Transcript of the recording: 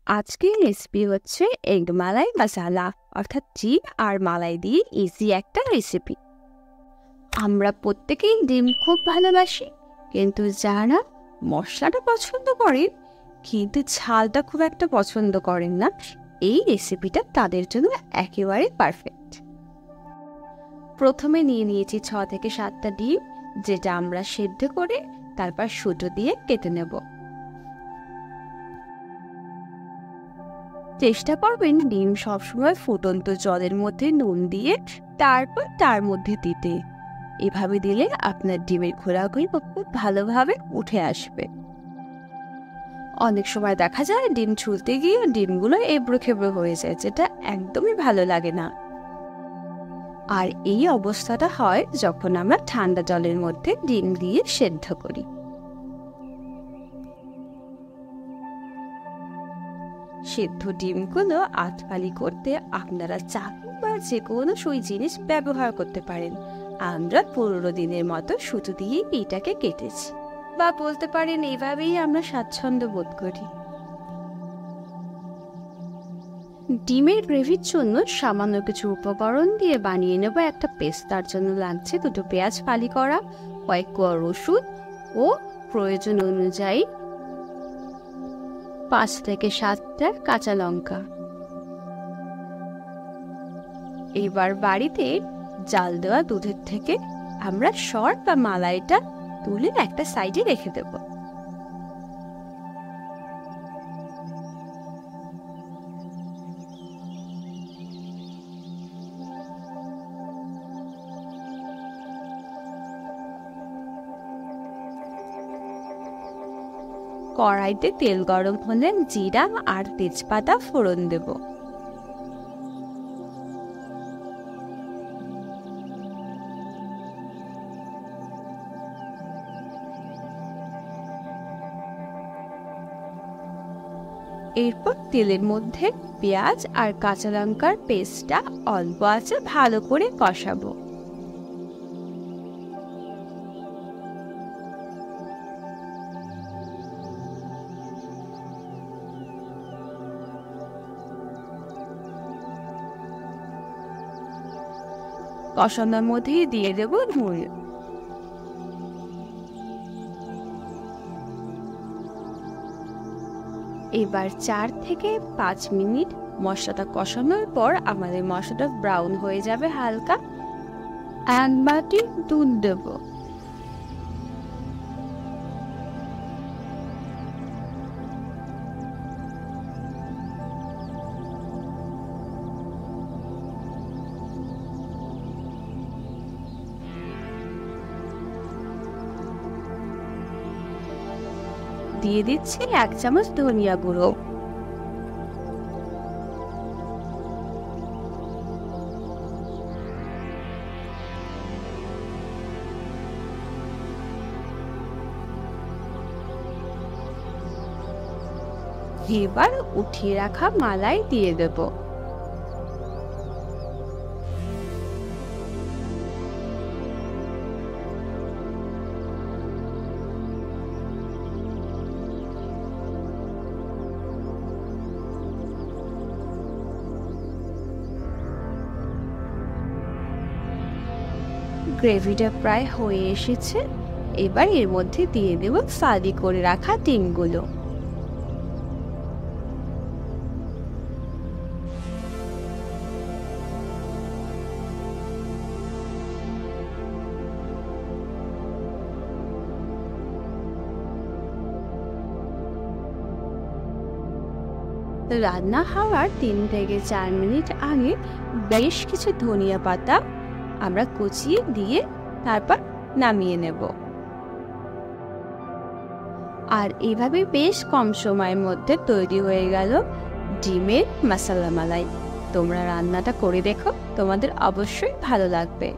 আজকের রেসিপি হচ্ছে এগ মালাই মশালা, অর্থাৎ ডিম আর মালাই দিয়ে ইজি একটা রেসিপি। আমরা প্রত্যেকেই ডিম খুব ভালোবাসি, কিন্তু যারা মশলাটা পছন্দ করেন কিন্তু ঝালটা খুব একটা পছন্দ করেন না, এই রেসিপিটা তাদের জন্য একেবারে পারফেক্ট। প্রথমে নিয়ে নিয়েছি 6 থেকে 7টা ডিম, যেটা আমরা সেদ্ধ করে তারপর সুতো দিয়ে কেটে নেব। চেষ্টা করবেন ডিম সবসময় ফুটন্ত জলের মধ্যে নুন দিয়ে তারপর তার মধ্যে দিতে। এভাবে দিলে আপনার ডিমের খোলাগুলি খুব ভালোভাবে উঠে আসবে। অনেক সময় দেখা যায় ডিম ছুলতে গিয়ে ডিমগুলো এবড়ো খেবড়ো হয়ে যায়, যেটা একদমই ভালো লাগে না। আর এই অবস্থাটা হয় যখন আমরা ঠান্ডা জলের মধ্যে ডিম দিয়ে সেদ্ধ করি। সেদ্ধ ডিমগুলো আধখালি করতে আপনারা চাকু বা যে কোনো সুই জিনিস ব্যবহার করতে পারেন। আমরা 15 দিনের মতো সুতো দিয়ে এটাকে কেটেছি, বা বলতে পারেন এইভাবেই আমরা স্বাচ্ছন্দ্য বোধ করি। ডিমের গ্রেভির জন্য সামান্য কিছু উপকরণ দিয়ে বানিয়ে নেব একটা পেস্ট। তার জন্য লাগছে 2টো পেঁয়াজ ফালি করা, কয়েক কোয়া রসুন ও প্রয়োজন অনুযায়ী 5 থেকে 7টা কাঁচা লঙ্কা। এবার বাড়িতে জাল দেওয়া দুধের থেকে আমরা সর বা মালাইটা তুলে একটা সাইডে রেখে দেব। কড়াইতে তেল গরম হলে জিরা আর তেজপাতা ফোড়ন দেব। এরপর তেলের মধ্যে পেঁয়াজ আর কাঁচা লঙ্কার পেস্টটা অল্প আঁচে ভালো করে কষাবো। কষানোর মধ্যে দিয়ে দেব নুন। এবার 4 থেকে 5 মিনিট মশলাটা কষানোর পর আমাদের মশলাটা ব্রাউন হয়ে যাবে হালকা, 1 বাটি দুধ দেব। দিয়ে দিচ্ছি 1 চামচ ধনিয়া গুঁড়ো। এবার উঠিয়ে রাখা মালাই দিয়ে দেব। গ্রেভিটা প্রায় হয়ে এসেছে। এবার এর মধ্যে দিয়ে দেব ফালি করে রাখা ডিমগুলো। রান্না হওয়ার 3 থেকে 4 মিনিট আগে বেশ কিছু ধনিয়া পাতা আমরা কুচিয়ে দিয়ে তারপর নামিয়ে নেব। আর এভাবে বেশ কম সময়ের মধ্যে তৈরি হয়ে গেল ডিমের মশালা মালাই। তোমরা রান্নাটা করে দেখো, তোমাদের অবশ্যই ভালো লাগবে।